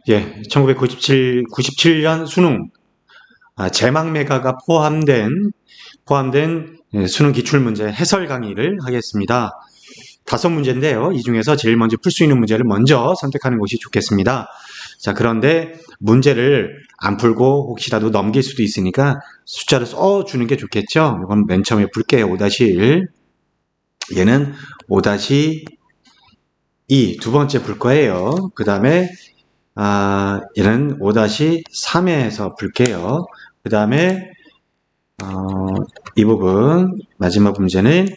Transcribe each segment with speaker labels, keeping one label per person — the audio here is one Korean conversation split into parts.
Speaker 1: 예, 97년 수능 제망매가가 포함된 수능 기출문제 해설 강의를 하겠습니다. 5문제인데요. 이 중에서 제일 먼저 풀 수 있는 문제를 먼저 선택하는 것이 좋겠습니다. 자, 그런데 문제를 안 풀고 혹시라도 넘길 수도 있으니까 숫자를 써주는 게 좋겠죠. 이건 맨 처음에 풀게요. 5-1. 얘는 5-2 두 번째 풀 거예요. 그 다음에 얘는 5-3에서 풀게요. 그 다음에 이 부분 마지막 문제는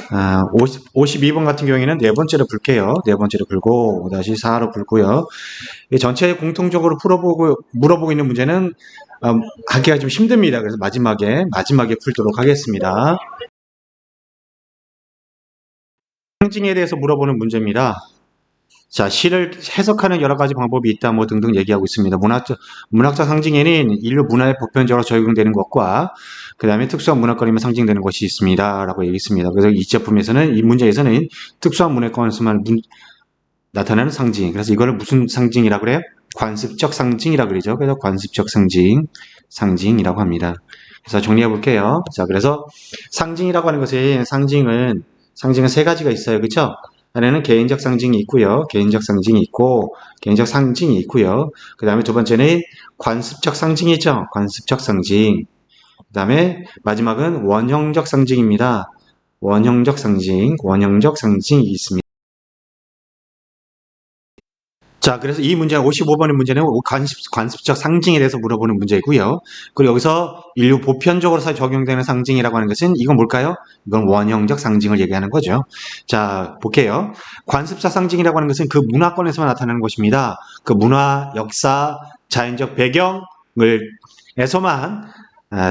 Speaker 1: 52번 같은 경우에는 네 번째로 풀게요. 네 번째로 풀고 5-4로 풀고요. 전체 공통적으로 물어보고 있는 문제는 하기가 좀 힘듭니다. 그래서 마지막에 풀도록 하겠습니다. 상징에 대해서 물어보는 문제입니다. 자, 시를 해석하는 여러 가지 방법이 있다, 뭐 등등 얘기하고 있습니다. 문학적 상징에는 인류 문화에 보편적으로 적용되는 것과 그 다음에 특수한 문화권이면 상징되는 것이 있습니다. 라고 얘기했습니다. 그래서 이 문제에서는 특수한 문화권에서만 나타나는 상징. 그래서 이거를 무슨 상징이라고 그래요? 관습적 상징이라고 그러죠. 그래서 관습적 상징이라고 합니다. 그래서 정리해 볼게요. 자, 그래서 상징이라고 하는 것은 상징은 세 가지가 있어요. 그렇죠? 하나는 개인적 상징이 있고요. 개인적 상징이 있고요. 그 다음에 두 번째는 관습적 상징이죠. 관습적 상징. 그 다음에 마지막은 원형적 상징입니다. 원형적 상징이 있습니다. 자, 그래서 이 문제 55번의 문제는 관습적 상징에 대해서 물어보는 문제이고요. 그리고 여기서 인류 보편적으로 적용되는 상징이라고 하는 것은 이건 뭘까요? 이건 원형적 상징을 얘기하는 거죠. 자, 볼게요. 관습적 상징이라고 하는 것은 그 문화권에서만 나타나는 것입니다. 그 문화, 역사, 자연적 배경에서만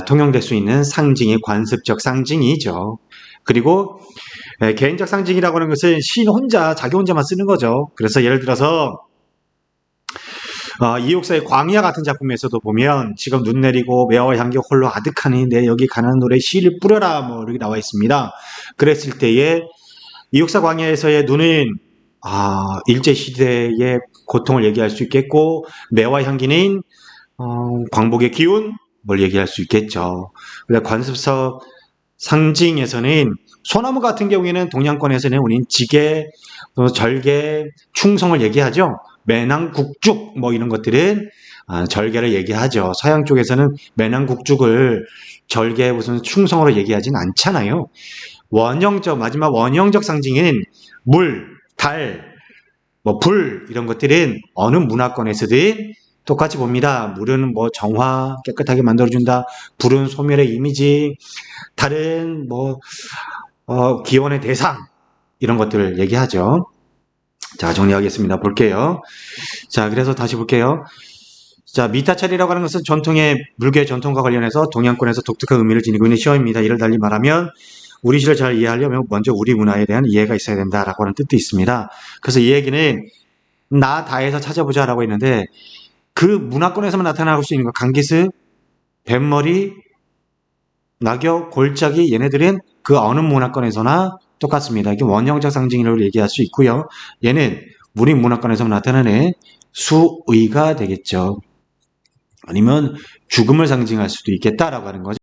Speaker 1: 통용될 수 있는 상징이 관습적 상징이죠. 그리고 개인적 상징이라고 하는 것은 자기 혼자만 쓰는 거죠. 그래서 예를 들어서 이육사의 광야 같은 작품에서도 보면 지금 눈 내리고 매화와 향기 홀로 아득하니 내 여기 가는 노래 씨를 뿌려라 뭐 이렇게 나와 있습니다. 그랬을 때에 이육사 광야에서의 눈은 일제시대의 고통을 얘기할 수 있겠고 매화 향기는 광복의 기운 뭘 얘기할 수 있겠죠. 그래서 관습적 상징에서는 소나무 같은 경우에는 동양권에서는 우린 지게, 절개, 충성을 얘기하죠. 매낭국죽 뭐 이런 것들은 절개를 얘기하죠. 서양 쪽에서는 매낭국죽을 절개 무슨 충성으로 얘기하진 않잖아요. 마지막 원형적 상징은 물, 달, 뭐 불 이런 것들은 어느 문화권에서든 똑같이 봅니다. 물은 뭐 정화, 깨끗하게 만들어준다. 불은 소멸의 이미지, 달은 뭐 기원의 대상 이런 것들을 얘기하죠. 자, 정리하겠습니다. 볼게요. 자, 그래서 다시 볼게요. 자, 미타찰이라고 하는 것은 물교의 전통과 관련해서 동양권에서 독특한 의미를 지니고 있는 시어입니다. 이를 달리 말하면 우리 시를 잘 이해하려면 먼저 우리 문화에 대한 이해가 있어야 된다라고 하는 뜻도 있습니다. 그래서 이 얘기는 나 다에서 찾아보자라고 했는데 그 문화권에서만 나타날 수 있는 거 강기스, 뱃머리, 낙엽, 골짜기 얘네들은 그 어느 문화권에서나 똑같습니다. 이게 원형적 상징이라고 얘기할 수 있고요. 얘는 우리 문화권에서 나타나는 수의가 되겠죠. 아니면 죽음을 상징할 수도 있겠다라고 하는 거죠.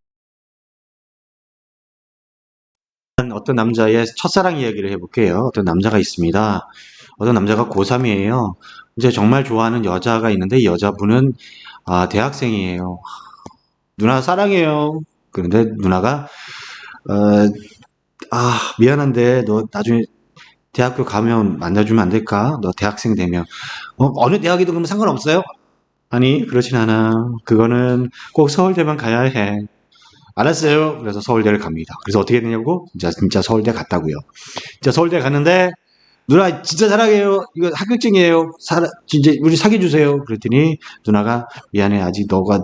Speaker 1: 어떤 남자의 첫사랑 이야기를 해볼게요. 어떤 남자가 있습니다. 어떤 남자가 고3이에요. 이제 정말 좋아하는 여자가 있는데 이 여자분은 대학생이에요. 누나 사랑해요. 그런데 누나가 미안한데 너 나중에 대학교 가면 만나주면 안 될까? 너 대학생 되면 어느 대학이든 그러면 상관없어요? 아니 그렇진 않아. 그거는 꼭 서울대만 가야 해. 알았어요. 그래서 서울대를 갑니다. 그래서 어떻게 되냐고? 진짜 서울대 갔다고요. 진짜 서울대 갔는데 누나 진짜 사랑해요. 이거 합격증이에요. 진짜 우리 사귀어주세요. 그랬더니 누나가 미안해. 아직 너가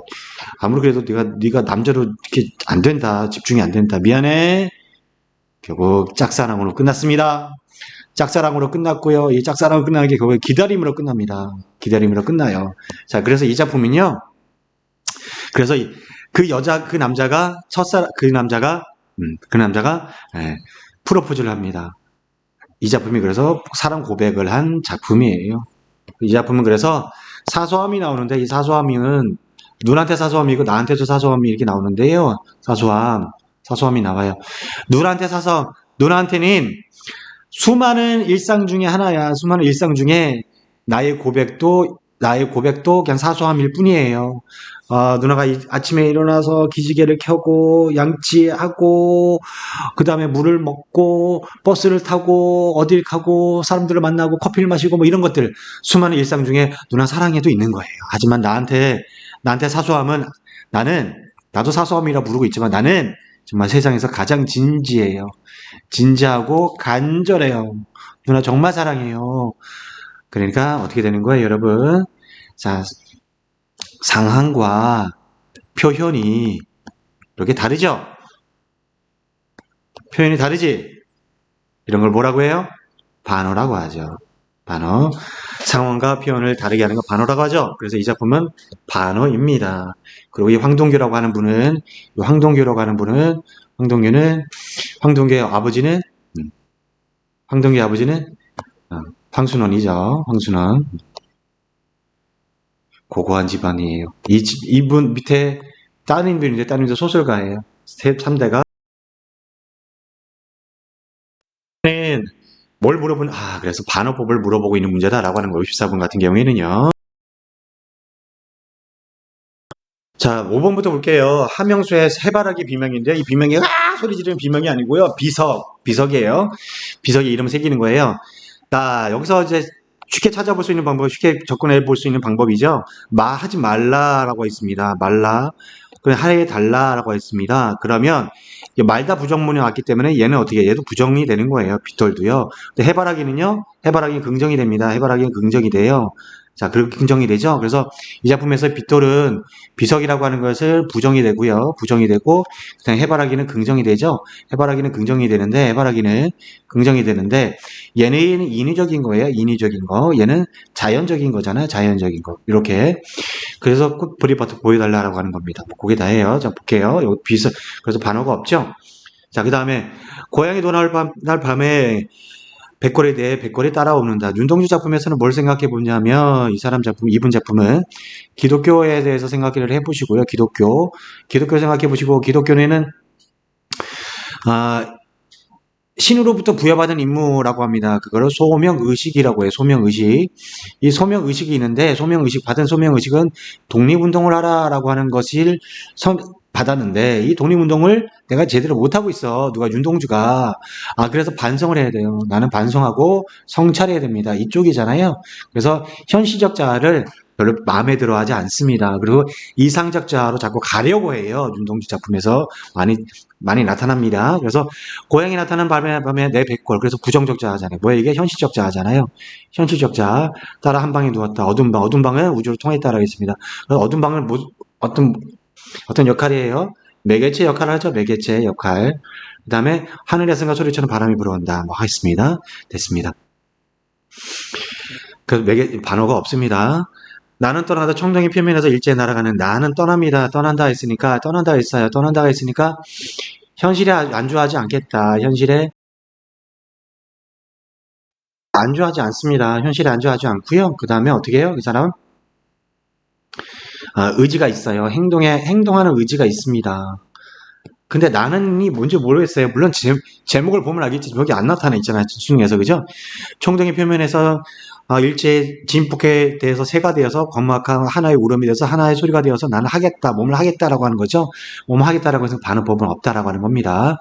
Speaker 1: 아무리 그래도 네가 남자로 이렇게 안 된다. 집중이 안 된다. 미안해. 결국 짝사랑으로 끝났습니다. 짝사랑으로 끝났고요. 이 짝사랑으로 끝나는 게 결국 기다림으로 끝납니다. 기다림으로 끝나요. 자, 그래서 이 작품은요. 그래서 그 남자가 프로포즈를 합니다. 이 작품이 그래서 사랑 고백을 한 작품이에요. 이 작품은 그래서 사소함이 나오는데 이 사소함은 눈한테 사소함이고 나한테도 사소함이 이렇게 나오는데요. 사소함이 나와요. 누나한테는 수많은 일상 중에 하나야. 수많은 일상 중에 나의 고백도 그냥 사소함일 뿐이에요. 누나가 아침에 일어나서 기지개를 켜고 양치하고 그 다음에 물을 먹고 버스를 타고 어딜 가고 사람들을 만나고 커피를 마시고 뭐 이런 것들 수많은 일상 중에 누나 사랑해도 있는 거예요. 하지만 나한테 사소함은 나도 사소함이라 부르고 있지만 나는 정말 세상에서 가장 진지해요. 진지하고 간절해요. 누나 정말 사랑해요. 그러니까 어떻게 되는 거예요, 여러분? 자, 상황과 표현이 이렇게 다르죠? 표현이 다르지? 이런 걸 뭐라고 해요? 반어라고 하죠. 반어. 상황과 표현을 다르게 하는 거 반어라고 하죠. 그래서 이 작품은 반어입니다. 그리고 이 황동규라고 하는 분은, 황동규의 아버지는, 황동규의 아버지는 황순원이죠. 황순원. 고고한 집안이에요. 이분 밑에 따님도 소설가예요. 3대가. 그래서 반어법을 물어보고 있는 문제다라고 하는 거 54번 같은 경우에는요. 자, 5번부터 볼게요. 함영수의 해바라기 비명인데, 이 비명이, 소리 지르는 비명이 아니고요. 비석이에요. 비석이 이름 새기는 거예요. 자, 여기서 이제 쉽게 찾아볼 수 있는 방법, 쉽게 접근해 볼 수 있는 방법이죠. 하지 말라라고 있습니다. 그냥 하게 달라라고 했습니다. 그러면 말다 부정문이 왔기 때문에 얘도 부정이 되는 거예요. 빗돌도요. 근데 해바라기는 긍정이 됩니다. 해바라기는 긍정이 돼요. 자, 그렇게 긍정이 되죠. 그래서 이 작품에서 빗돌은 비석이라고 하는 것을 부정이 되고요. 부정이 되고, 그다음에 해바라기는 긍정이 되죠. 해바라기는 긍정이 되는데, 얘는 인위적인 거예요. 인위적인 거. 얘는 자연적인 거잖아요. 자연적인 거. 이렇게. 그래서 꽃불이 보여달라고 하는 겁니다. 그게 다예요. 자, 볼게요. 여기 그래서 반어가 없죠? 자, 그 다음에, 고양이 도나올 날 밤에 백골에 대해 백골이 따라오는다. 윤동주 작품에서는 뭘 생각해 보냐면 이분 작품은 기독교에 대해서 생각을 해보시고요. 기독교 생각해 보시고 기독교는 신으로부터 부여받은 임무라고 합니다. 그거를 소명의식이라고 해요. 소명의식. 이 소명의식이 있는데 받은 소명의식은 독립운동을 하라라고 하는 것을 받았는데 이 독립운동을 내가 제대로 못하고 있어. 윤동주가. 그래서 반성을 해야 돼요. 나는 반성하고 성찰해야 됩니다. 이쪽이잖아요. 그래서 현시적 자아를 별로 마음에 들어 하지 않습니다. 그리고 이상적 자아로 자꾸 가려고 해요. 윤동주 작품에서 많이 나타납니다. 그래서 고양이 나타난 밤에 내 백골. 그래서 부정적 자아잖아요. 뭐야 이게 현실적 자아잖아요. 현실적 자아. 따라 한 방에 누웠다. 어두운 방은 우주를 통했다라고 했습니다. 어두운 방을 어떤 역할이에요? 매개체 역할을 하죠. 매개체 역할. 그 다음에 하늘에선가 소리처럼 바람이 불어온다. 했습니다. 됐습니다. 그래서 반어가 없습니다. 나는 떠나다 청정이 표면에서 일제히 날아가는 나는 떠납니다. 떠난다 했으니까 현실에 안주하지 않겠다. 현실에 안주하지 않습니다. 현실에 안주하지 않고요. 그 다음에 어떻게 해요? 그 사람은 의지가 있어요. 행동하는 의지가 있습니다. 근데 나는이 뭔지 모르겠어요. 물론 제목을 보면 알겠지. 여기 안 나타나 있잖아요. 중에서 그죠? 총정의 표면에서 일제의 진폭에 대해서 새가 되어서 건막한 하나의 울음이 되어서 하나의 소리가 되어서 나는 하겠다. 몸을 하겠다라고 하는 거죠. 몸을 하겠다라고 해서 반응법은 없다라고 하는 겁니다.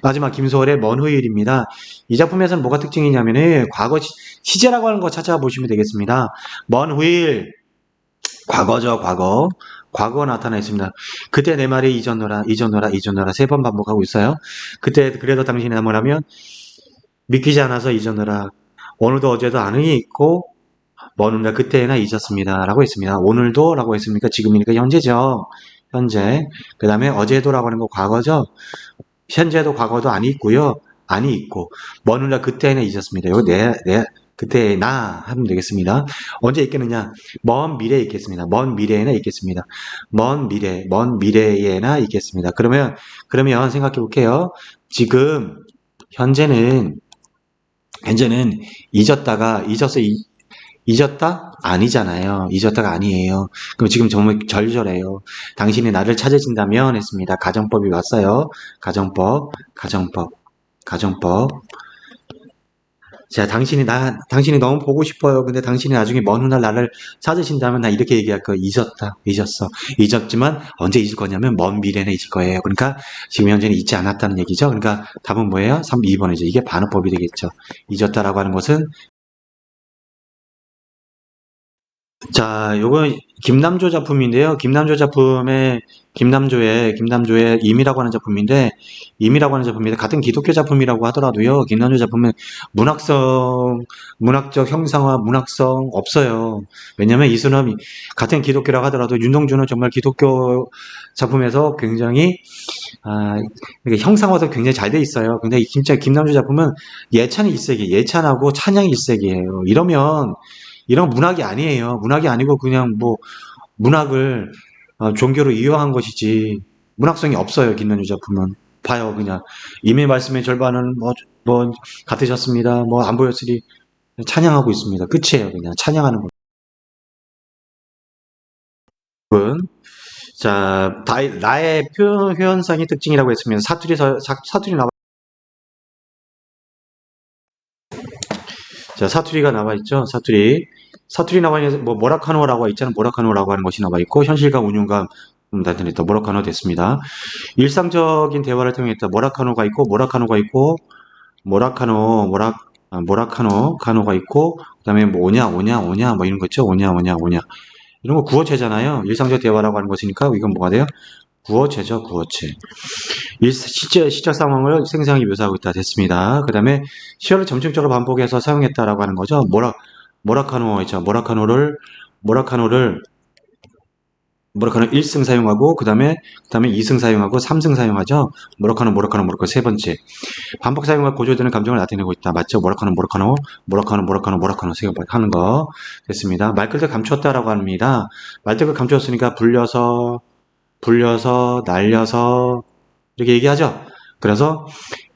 Speaker 1: 마지막 김소월의 먼 후일입니다. 이 작품에서는 뭐가 특징이냐면은 과거 시제라고 하는 거 찾아보시면 되겠습니다. 먼 후일 과거죠, 과거. 과거가 나타나 있습니다. 그때 내 말이 잊었노라 3번 반복하고 있어요. 그때 그래도 당신이 뭐라면 믿기지 않아서 잊었노라. 오늘도 어제도 안흥이 있고 먼 훗날 그때나 잊었습니다. 라고 했습니다. 오늘도 라고 했습니까? 지금이니까 현재죠. 현재. 그 다음에 어제도라고 하는 거 과거죠. 현재도 과거도 안이 있고요. 안이 있고 먼 훗날 그때나 잊었습니다. 이거 그때나 하면 되겠습니다. 언제 있겠느냐? 먼 미래에 있겠습니다. 먼 미래에나 있겠습니다. 먼 미래에나 있겠습니다. 그러면 생각해 볼게요. 지금 현재는 현재는 잊었다? 아니잖아요. 잊었다가 아니에요. 그럼 지금 정말 절절해요. 당신이 나를 찾으신다면 했습니다. 가정법이 왔어요. 가정법. 자, 당신이 너무 보고 싶어요. 근데 당신이 나중에 먼 훗날 나를 찾으신다면 나 이렇게 얘기할 거예요. 잊었어. 잊었지만 언제 잊을 거냐면 먼 미래는 잊을 거예요. 그러니까 지금 현재는 잊지 않았다는 얘기죠. 그러니까 답은 뭐예요? 2번이죠. 이게 반어법이 되겠죠. 잊었다라고 하는 것은 자, 요거 김남조 작품인데요. 김남조의 임이라고 하는 작품인데 같은 기독교 작품이라고 하더라도요. 김남조 작품은 문학적 형상화, 문학성 없어요. 왜냐면 이 사람이 같은 기독교라고 하더라도 윤동주는 정말 기독교 작품에서 굉장히 이게 형상화도 굉장히 잘 돼 있어요. 근데 진짜 김남주 작품은 예찬하고 찬양이 일색이에요. 이런 문학이 아니에요. 문학이 아니고 그냥 뭐 문학을 종교로 이용한 것이지 문학성이 없어요. 김남주 작품은. 봐요, 그냥 이미 말씀의 절반은 뭐 같으셨습니다. 뭐 안 보였으리 찬양하고 있습니다. 끝이에요. 그냥 찬양하는 건. 자, 나의 표현상의 특징이라고 했으면 사투리 나와. 자, 사투리가 나와 있죠. 사투리 나와 있는 뭐 모라카노라고 있잖아요. 모라카노라고 하는 것이 나와 있고 현실과 운용과 나타냈다. 모라카노 됐습니다. 일상적인 대화를 통했다. 모라카노가 있고 그다음에 뭐 오냐 뭐 이런 거 있죠. 오냐 이런 거 구어체잖아요. 일상적 대화라고 하는 것이니까 이건 뭐가 돼요? 구어체죠. 구어체. 시적 상황을 생생하게 묘사하고 있다. 됐습니다. 그 다음에 시어를 점층적으로 반복해서 사용했다라고 하는 거죠. 모라카노 있죠. 모라카노를 1승 사용하고 그다음에 2승 사용하고 3승 사용하죠. 모라카노 세 번째. 반복 사용과 고조되는 감정을 나타내고 있다. 맞죠? 모라카노 세 번 하는 거 됐습니다. 말끝을 감추었다라고 합니다. 말끝을 감추었으니까 불려서 날려서 이렇게 얘기하죠. 그래서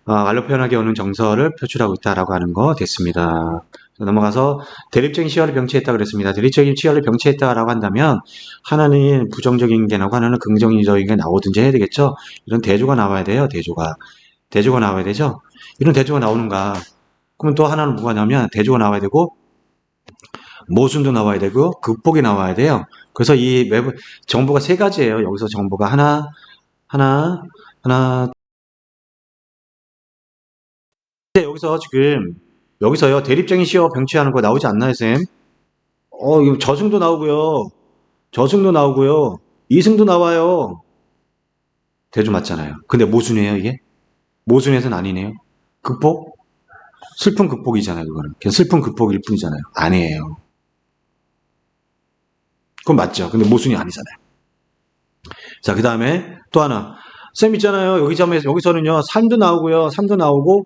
Speaker 1: 말로 표현하기 어려운 정서를 표출하고 있다라고 하는 거 됐습니다. 넘어가서 대립적인 시야를 병치했다 그랬습니다. 대립적인 시야를 병치했다라고 한다면 하나는 부정적인 게 나오고 하나는 긍정적인 게 나오든지 해야 되겠죠. 이런 대조가 나와야 돼요. 대조가 나와야 되죠. 이런 대조가 나오는가? 그러면 또 하나는 뭐가 나오면 대조가 나와야 되고 모순도 나와야 되고 극복이 나와야 돼요. 그래서 이 정보가 세 가지예요. 여기서 정보가 하나 여기서요, 대립적인 시어 병치하는 거 나오지 않나요, 쌤? 이거 저승도 나오고요, 이승도 나와요. 대조 맞잖아요. 근데 모순이에요, 이게? 모순에서는 아니네요. 극복? 슬픈 극복이잖아요, 그거는. 그냥 슬픈 극복일 뿐이잖아요. 아니에요. 그건 맞죠. 근데 모순이 아니잖아요. 자, 그 다음에 또 하나. 쌤 있잖아요. 여기서는요, 삶도 나오고요, 삶도 나오고,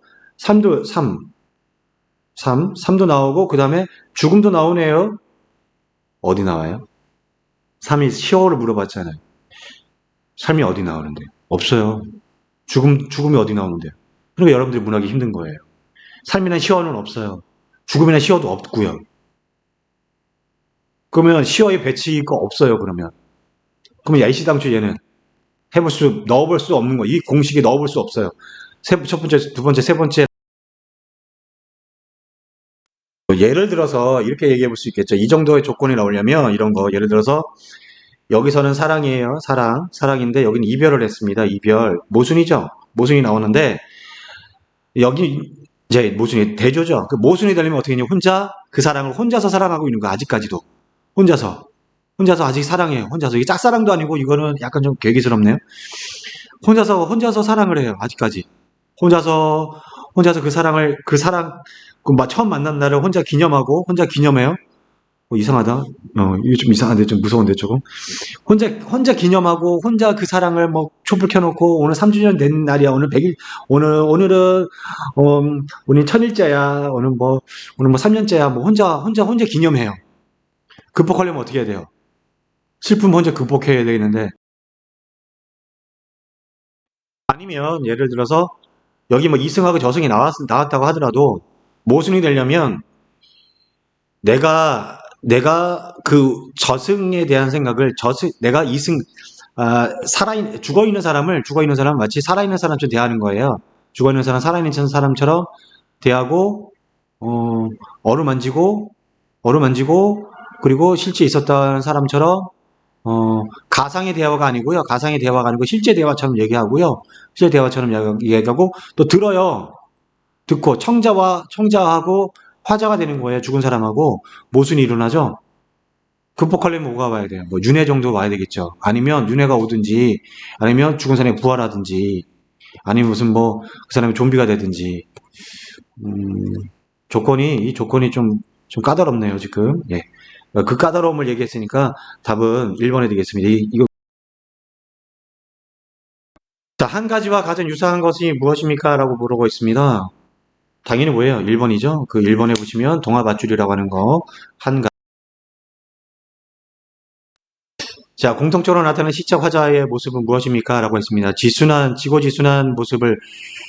Speaker 1: 그 다음에 죽음도 나오네요. 어디 나와요? 삶이 시어를 물어봤잖아요. 삶이 어디 나오는데? 없어요. 죽음이 어디 나오는데요? 그러니까 여러분들이 문학이 힘든 거예요. 삶이나 시어는 없어요. 죽음이나 시어도 없고요. 그러면 시어의 배치가 없어요, 그러면. 그러면 야이시당초 얘는 넣어볼 수 없는 거. 이 공식에 넣어볼 수 없어요. 첫 번째, 두 번째, 세 번째. 예를 들어서 이렇게 얘기해 볼 수 있겠죠. 이 정도의 조건이 나오려면 이런 거. 예를 들어서 여기서는 사랑이에요. 사랑인데 여기는 이별을 했습니다. 이별. 모순이죠. 모순이 나오는데 여기 이제 모순이 대조죠. 그 모순이 되려면 어떻게 했냐? 그 사랑을 혼자서 사랑하고 있는 거 아직까지도 혼자서 아직 사랑해요. 혼자서 이게 짝사랑도 아니고 이거는 약간 좀 괴기스럽네요. 혼자서 사랑을 해요. 아직까지 혼자서 처음 만난 날을 혼자 기념해요. 이상하다. 이게 좀 이상한데 좀 무서운데 조금. 혼자 기념하고 혼자 그 사랑을 뭐 촛불 켜놓고 오늘 3주년 된 날이야. 오늘 100일 오늘은 오늘 1000일째야. 오늘 뭐 3년째야. 뭐 혼자 기념해요. 극복하려면 어떻게 해야 돼요? 슬픔 혼자 극복해야 되겠는데 아니면 예를 들어서 여기 뭐 이승하고 저승이 나왔다고 하더라도 모순이 되려면 내가 그 저승에 대한 생각을 내가 이승 죽어 있는 사람 마치 살아있는 사람처럼 대하는 거예요. 죽어 있는 사람 살아있는 사람처럼 대하고 어루만지고 그리고 실제 있었던 사람처럼 가상의 대화가 아니고요. 가상의 대화가 아니고 실제 대화처럼 얘기하고요. 실제 대화처럼 얘기하고 또 들어요. 듣고 청자하고 화자가 되는 거예요. 죽은 사람하고 모순이 일어나죠. 극복하려면 뭐가 와야 돼요? 뭐 윤회 정도 와야 되겠죠. 아니면 윤회가 오든지, 아니면 죽은 사람이 부활하든지, 아니면 무슨 뭐 그 사람이 좀비가 되든지. 이 조건이 좀 까다롭네요 지금. 예. 그 까다로움을 얘기했으니까 답은 1번이 되겠습니다. 자, 한 가지와 가장 유사한 것이 무엇입니까? 라고 물어보고 있습니다. 당연히 뭐예요? 1번이죠. 그 1번에 보시면 동화밧줄이라고 하는 거 한 가지. 자, 공통적으로 나타나는 시적 화자의 모습은 무엇입니까? 라고 했습니다. 지고지순한 모습을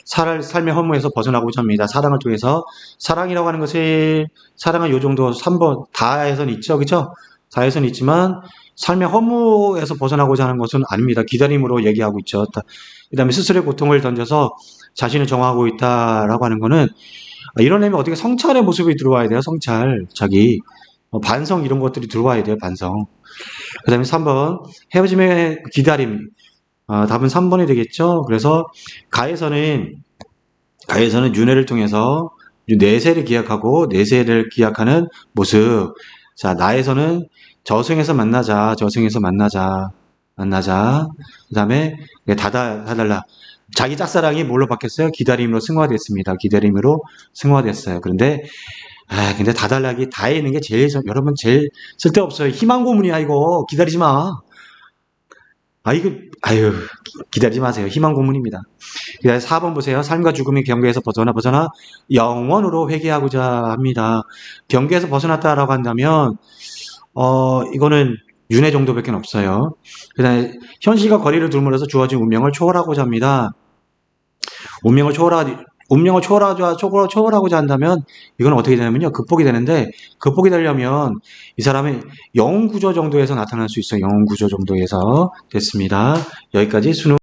Speaker 1: 삶의 허무에서 벗어나고자 합니다. 사랑을 통해서. 사랑이라고 하는 것이, 사랑은 요 정도 3번, 다에선 있죠. 그죠? 다에선 있지만, 삶의 허무에서 벗어나고자 하는 것은 아닙니다. 기다림으로 얘기하고 있죠. 그 다음에 스스로의 고통을 던져서 자신을 정화하고 있다라고 하는 거는, 이러려면 어떻게 성찰의 모습이 들어와야 돼요. 성찰. 반성 이런 것들이 들어와야 돼요. 반성. 그 다음에 3번, 헤어짐의 기다림. 답은 3번이 되겠죠. 그래서 가에서는 윤회를 통해서 내세를 기약하고 내세를 기약하는 모습. 자, 나에서는 저승에서 만나자. 그 다음에 다달라. 자기 짝사랑이 뭘로 바뀌었어요? 기다림으로 승화됐습니다. 그런데 다달라기 다에 있는 게 여러분 제일 쓸데없어요. 희망 고문이야 이거. 기다리지 마. 기다리지 마세요. 희망 고문입니다. 4번 보세요. 삶과 죽음의 경계에서 벗어나 영원으로 회개하고자 합니다. 경계에서 벗어났다라고 한다면 이거는 윤회 정도밖에 없어요. 그다음에 현실과 거리를 두므로서 주어진 운명을 초월하고자 합니다. 운명을 초월하고자 한다면 이건 어떻게 되냐면요. 극복이 되는데 극복이 되려면 이 사람의 영웅 구조 정도에서 나타날 수 있어요. 영웅 구조 정도에서 됐습니다. 여기까지 수능